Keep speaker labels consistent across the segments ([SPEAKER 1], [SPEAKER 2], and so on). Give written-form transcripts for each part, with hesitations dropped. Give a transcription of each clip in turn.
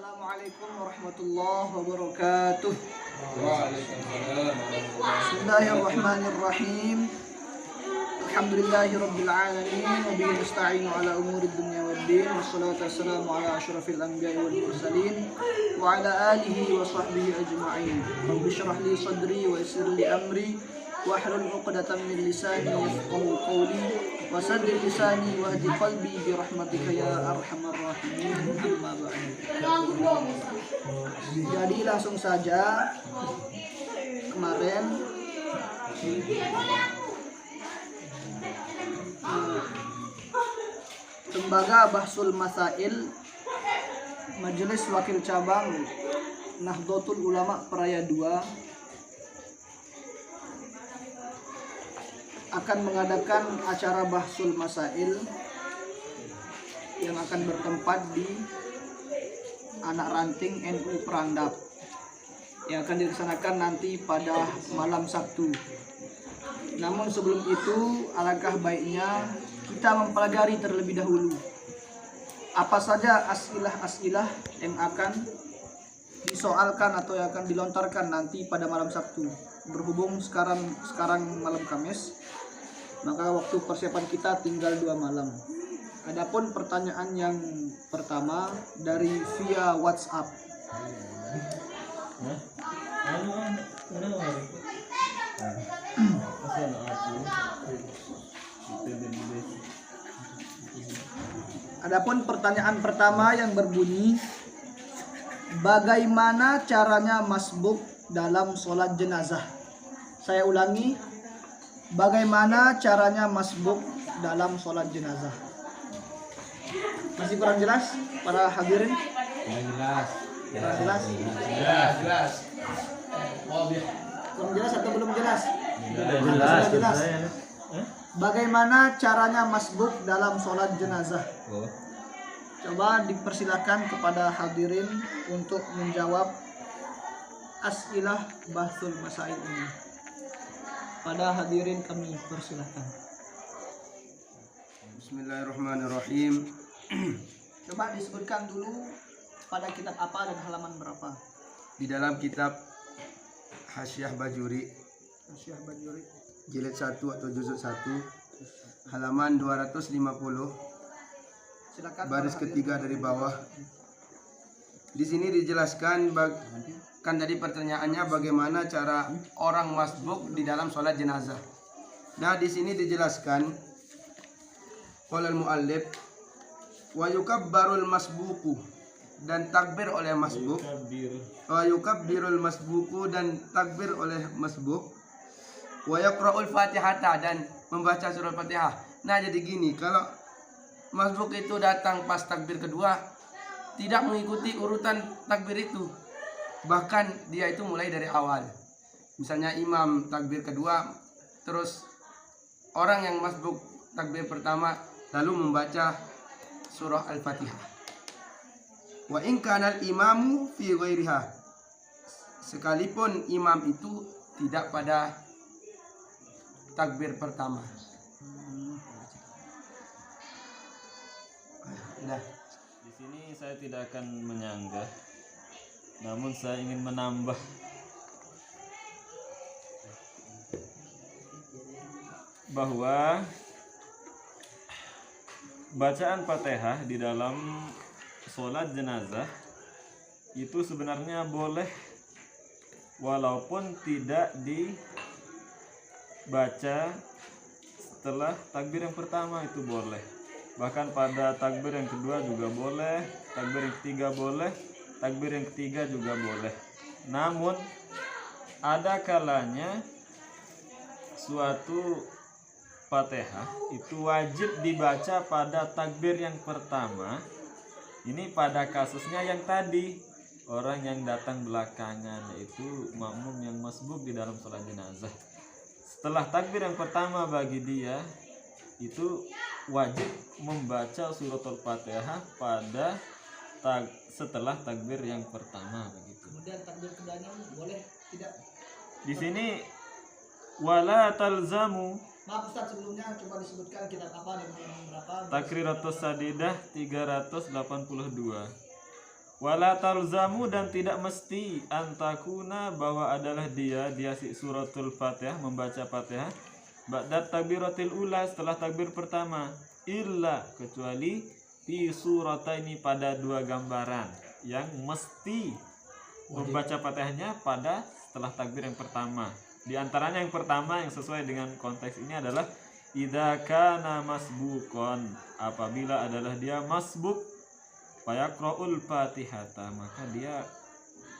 [SPEAKER 1] Assalamualaikum warahmatullahi wabarakatuh.
[SPEAKER 2] Waalaikumsalam.
[SPEAKER 1] Bismillahirrahmanirrahim. Alhamdulillahirabbil alamin wa bihi nasta'inu ala umurid dunya waddin. Wassalatu wassalamu ala asyrafil anbiya'i wal mursalin wa ala alihi wa sahbihi ajma'in. Rabbi shrah li sadri wa yassir li amri wahlul 'uqdatam min lisani yafqahu qawli wa saddid lisani wahdi qalbi bi rahmatika ya arhamar rahimin. Amma ba'du. Jadi langsung saja, kemarin Lembaga Bahsul Masail Majelis Wakil Cabang Nahdlatul Ulama Peraya 2 akan mengadakan acara Bahsul Masail yang akan bertempat di Anak Ranting NU Perandap, yang akan dilaksanakan nanti pada malam Sabtu. Namun sebelum itu, alangkah baiknya kita mempelajari terlebih dahulu apa saja asilah-asilah yang akan disoalkan atau yang akan dilontarkan nanti pada malam Sabtu. Berhubung sekarang malam Kamis, maka waktu persiapan kita tinggal 2 malam. Adapun pertanyaan yang pertama dari via WhatsApp. Adapun pertanyaan pertama yang berbunyi, bagaimana caranya masbuk dalam sholat jenazah? Saya ulangi, bagaimana caranya masbuk dalam sholat jenazah? Masih kurang jelas para hadirin?
[SPEAKER 2] Jelas.
[SPEAKER 1] Kurang jelas?
[SPEAKER 2] Jelas.
[SPEAKER 1] Kurang jelas atau belum jelas?
[SPEAKER 2] Jelas.
[SPEAKER 1] Sudah jelas. Bagaimana caranya masbuk dalam sholat jenazah? Coba dipersilakan kepada hadirin untuk menjawab asilah bahsul masail ini. Pada hadirin kami persilakan.
[SPEAKER 2] Bismillahirrahmanirrahim.
[SPEAKER 1] Coba disebutkan dulu pada kitab apa dan halaman berapa?
[SPEAKER 2] Di dalam kitab Hasyiah Bajuri,
[SPEAKER 1] Hasyiah Bajuri
[SPEAKER 2] jilid 1 atau juzuk 1, halaman 250,
[SPEAKER 1] silakan.
[SPEAKER 2] baris
[SPEAKER 1] para
[SPEAKER 2] ketiga dari bawah. Di sini dijelaskan kan tadi pertanyaannya bagaimana cara orang masbuk di dalam sholat jenazah. Nah, di sini dijelaskan oleh muallif, wa yukabbarul masbuku, dan takbir oleh masbuk, wa yukabbirul masbuku, dan takbir oleh masbuk, wa yaqra'ul fatihata, dan membaca surah Fatihah. Nah, jadi gini, kalau masbuk itu datang pas takbir kedua, tidak mengikuti urutan takbir itu, bahkan dia itu mulai dari awal. Misalnya imam takbir kedua, terus orang yang masbuk takbir pertama lalu membaca surah Al-Fatihah. Wa in kana al-imamu fi ghairiha, sekalipun imam itu tidak pada takbir pertama. Udah.
[SPEAKER 3] Di sini saya tidak akan menyanggah, namun saya ingin menambah bahwa bacaan Fatihah di dalam sholat jenazah itu sebenarnya boleh, walaupun tidak dibaca setelah takbir yang pertama, itu boleh. Bahkan pada takbir yang kedua juga boleh, takbir yang ketiga boleh, takbir yang ketiga juga boleh. Namun ada kalanya suatu Fatihah itu wajib dibaca pada takbir yang pertama. Ini pada kasusnya yang tadi, orang yang datang belakangan, yaitu makmum yang masbuk di dalam sholat jenazah. Setelah takbir yang pertama bagi dia, itu wajib membaca suratul Fatihah pada setelah takbir yang pertama, begitu.
[SPEAKER 1] Kemudian takbir keduanya boleh tidak?
[SPEAKER 3] Di sini wala talzamu,
[SPEAKER 1] Maaf Ustaz, sebelumnya coba disebutkan kitab apa dan halaman berapa?
[SPEAKER 3] Takriratus Sadidah 382. Wala talzamu, dan tidak mesti, antakuna, bahwa adalah dia si suratul Fatihah, membaca Fatihah ba'da takbiratil ula, setelah takbir pertama, illa, kecuali fi surataini, pada dua gambaran yang mesti membaca Fatihahnya pada setelah takbir yang pertama. Di antaranya yang pertama yang sesuai dengan konteks ini adalah idza kana masbuqan, apabila adalah dia masbuk, fayaqra'ul Fatihata, maka dia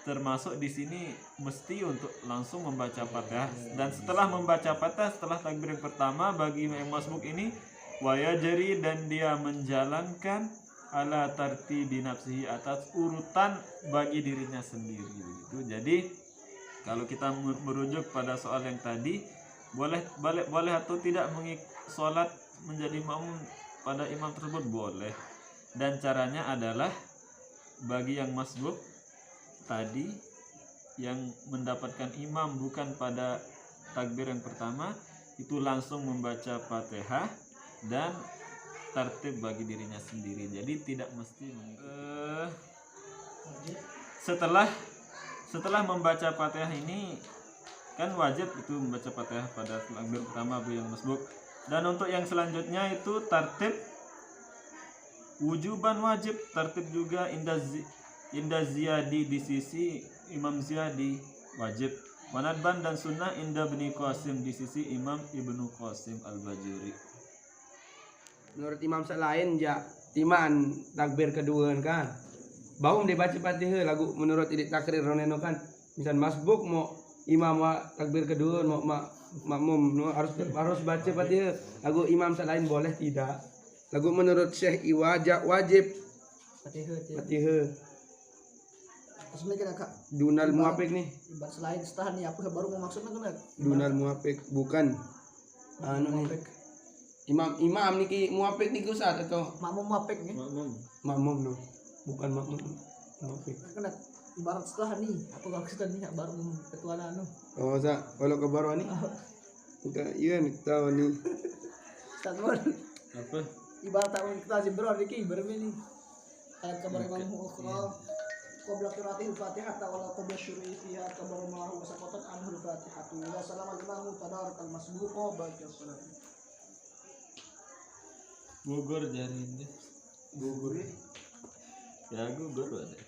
[SPEAKER 3] termasuk di sini mesti untuk langsung membaca Fatihah. Dan setelah membaca Fatihah setelah takbir yang pertama, bagi yang masbuk ini wayajri, dan dia menjalankan ala tartibi nafsihi, atas urutan bagi dirinya sendiri begitu. Jadi kalau kita merujuk pada soal yang tadi, boleh atau tidak sholat menjadi makmum pada imam tersebut, boleh. Dan caranya adalah bagi yang masbuk tadi, yang mendapatkan imam bukan pada takbir yang pertama, itu langsung membaca Fatihah dan tertib bagi dirinya sendiri. Jadi tidak mesti setelah membaca Fatihah ini kan wajib itu membaca Fatihah pada takbir pertama bagi yang masbuk. Dan untuk yang selanjutnya itu tertib wujuban, wajib tertib juga inda ziyadi, di sisi Imam Ziyadi wajib. Wanadban, dan sunnah inda Ibnu Qasim, di sisi Imam Ibnu Qasim al-Bajuri.
[SPEAKER 2] Menurut imam selain ja timan takbir kedua kan baum dibaca Fatihah lagu menurut idik takrir roneno kan, misal masbuk mau imam takbir kedua mau makmum harus baca Fatihah, lagu imam selain boleh tidak, lagu menurut Syekh Iwaja wajib Fatihah.
[SPEAKER 1] Terus lagi nak kak,
[SPEAKER 2] Dunal muafik nih,
[SPEAKER 1] ibarat selain setelah nih apa baru mau maksudnya kan?
[SPEAKER 2] dunal muafik bukan anu nih imam niki muafik nih Ustaz atau
[SPEAKER 1] Makmum muafik nih.
[SPEAKER 2] makmum no, bukan makmum muafik.
[SPEAKER 1] Kan ibarat setelah nih apa maksudnya nih baru ketua anu.
[SPEAKER 2] Oh sa kalau ke baru nih enggak iya nih tahu nih
[SPEAKER 1] Statement.
[SPEAKER 3] Apa?
[SPEAKER 1] Ibarat tak kita zimbro iki bermini. Ayat kabar Imam Ukhra qabla qira'atil Fatihah wala qabla syuru'i fiha kabar ma huwa saqatat anhu al-Fatihah wa salama al-imamu tadarakal masbuqa ba'da salat.
[SPEAKER 3] Gugur jarinnya.
[SPEAKER 2] gugur
[SPEAKER 3] Ya gugur ada.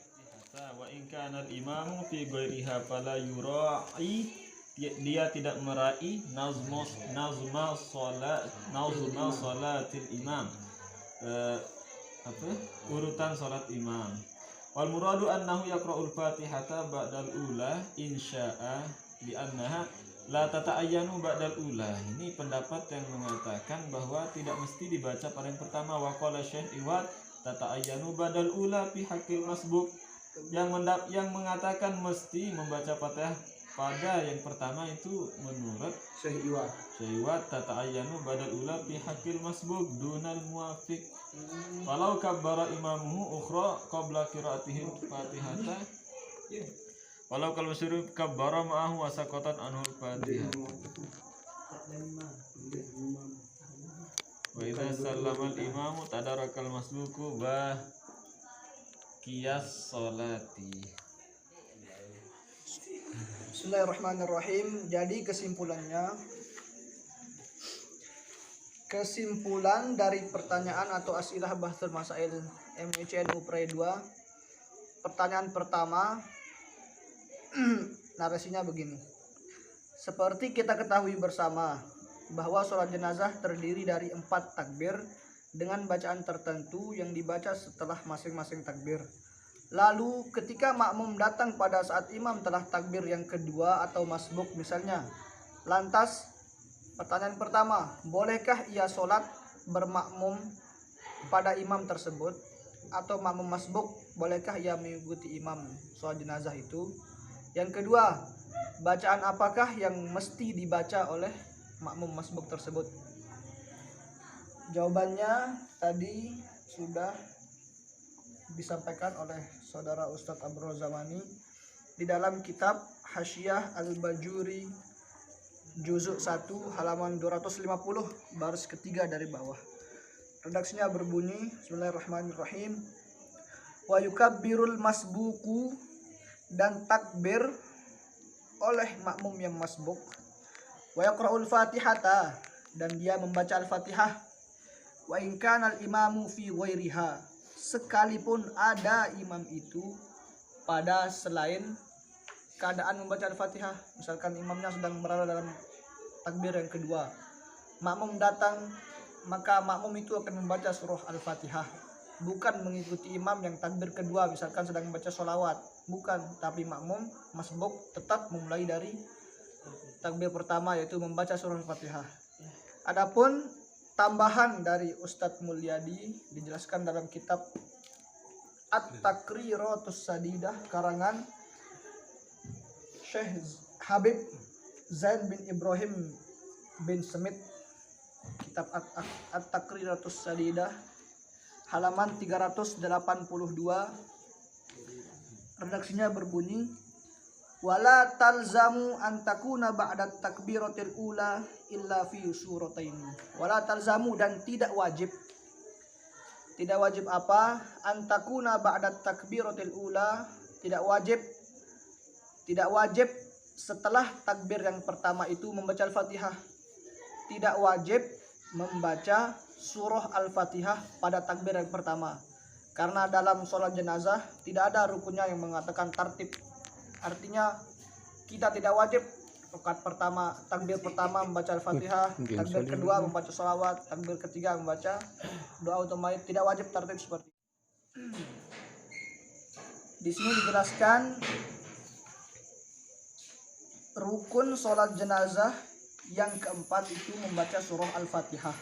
[SPEAKER 3] Wa in kana al-imamu fi ghairiha fala yura'i, dia tidak meraih nazma salatil imam, urutan salat imam. Wal muradu annahu yaqra'ul Fatihata ba'dal ula insya'a li'annaha la tata'ayyanu ba'dal ula. Ini pendapat yang mengatakan bahwa tidak mesti dibaca pada yang pertama. Wa qala Syekh Iwad tata'ayyanu ba'dal ula fi haqqil masbuk. Yang mengatakan mesti membaca Fatihah pada yang pertama itu menurut
[SPEAKER 2] Syekh
[SPEAKER 3] Iwad tata'ayyanu ba'dal ula fi haqqil masbuk dunal muwafiq. Walau kabbara imamuhu ukhra qabla qira'atihi Fatihata, walau kalau suruh kabbara ma'ahu wa saqatat anhu Fatihah. Wa idza sallama al-imamu tadarakal masbuku wa qiyas salati.
[SPEAKER 1] Bismillahirrahmanirrahim. Jadi kesimpulan dari pertanyaan atau asilah bahsul masail MUCNU Pre 2. Pertanyaan pertama, narasinya begini. Seperti kita ketahui bersama bahwa sholat jenazah terdiri dari 4 takbir dengan bacaan tertentu yang dibaca setelah masing-masing takbir. Lalu ketika makmum datang pada saat imam telah takbir yang kedua atau masbuk misalnya, lantas pertanyaan pertama, bolehkah ia sholat bermakmum pada imam tersebut? Atau makmum masbuk, bolehkah ia mengikuti imam sholat jenazah itu? Yang kedua, bacaan apakah yang mesti dibaca oleh makmum masbuk tersebut? Jawabannya tadi sudah disampaikan oleh saudara Ustadz Abdul Zamani di dalam kitab Hasyiah Al-Bajuri Juzuk 1 halaman 250 baris ketiga dari bawah. Redaksinya berbunyi, Bismillahirrahmanirrahim. Wa yukabbirul masbuku, dan takbir oleh makmum yang masbuk. Wa yaqra'ul fatihata, dan dia membaca al-fatihah. Wa in kana al-imamu fi ghairiha, sekalipun ada imam itu pada selain keadaan membaca al-fatihah. Misalkan imamnya sedang berada dalam takbir yang kedua, makmum datang, maka makmum itu akan membaca surah al-fatihah, bukan mengikuti imam yang takbir kedua misalkan sedang membaca sholawat, bukan, tapi makmum masbuk tetap memulai dari takbir pertama yaitu membaca surah al-fatihah. Adapun tambahan dari Ustadz Mulyadi dijelaskan dalam kitab At-Takriratus Sadidah karangan Syekh Habib Zain bin Ibrahim bin Smith, kitab At-Takriratus Sadidah halaman 382. Redaksinya berbunyi, wala talzamu an takuna ba'da takbiratil ula illa fi suratayn. Wala talzamu, dan tidak wajib. Tidak wajib apa? An takuna ba'da takbiratil ula, tidak wajib setelah takbir yang pertama itu membaca al-Fatihah. Tidak wajib membaca surah al-Fatihah pada takbir yang pertama, karena dalam sholat jenazah tidak ada rukunnya yang mengatakan tartib. Artinya kita tidak wajib rakaat pertama, takbir pertama membaca al-Fatihah, takbir kedua membaca sholawat, takbir ketiga membaca doa untuk mayit. Tidak wajib tartib seperti itu. Di sini dijelaskan rukun sholat jenazah yang keempat itu membaca surah al-Fatihah.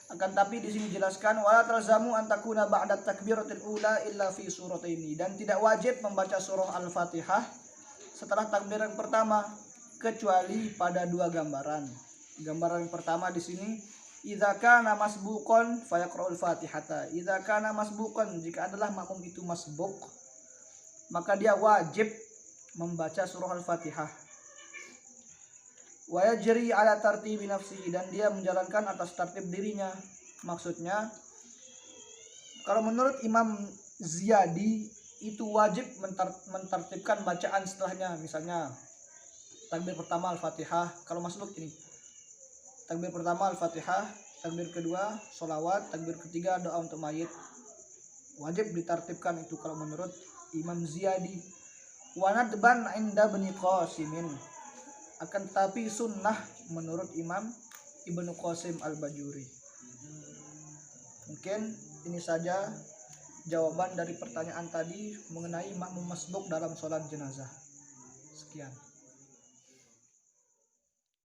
[SPEAKER 1] Akan tapi di sini dijelaskan wala talzamu an takuna ba'da takbiratil ula illa fi surataini, dan tidak wajib membaca surah al-Fatihah setelah takbir yang pertama kecuali pada dua gambaran. Gambaran yang pertama di sini idza kana masbuqan fayaqra'ul fatihata. Idza kana masbuqan, jika adalah makmum itu masbuk, maka dia wajib membaca surah al-Fatihah. Wa yajri ala tartibi nafsihi, dan dia menjalankan atas tertib dirinya. Maksudnya kalau menurut Imam Ziyadi itu wajib mentertibkan bacaan setelahnya. Misalnya takbir pertama al-Fatihah, kalau masbuk ini takbir pertama al-Fatihah, takbir kedua sholawat, takbir ketiga doa untuk mayit. Wajib ditertibkan itu kalau menurut Imam Ziyadi. Wa nadban inda Ibnu Qasimin, akan tetapi sunnah menurut Imam Ibnu Qasim al-Bajuri. Mungkin ini saja jawaban dari pertanyaan tadi mengenai makmum masbuk dalam sholat jenazah. Sekian.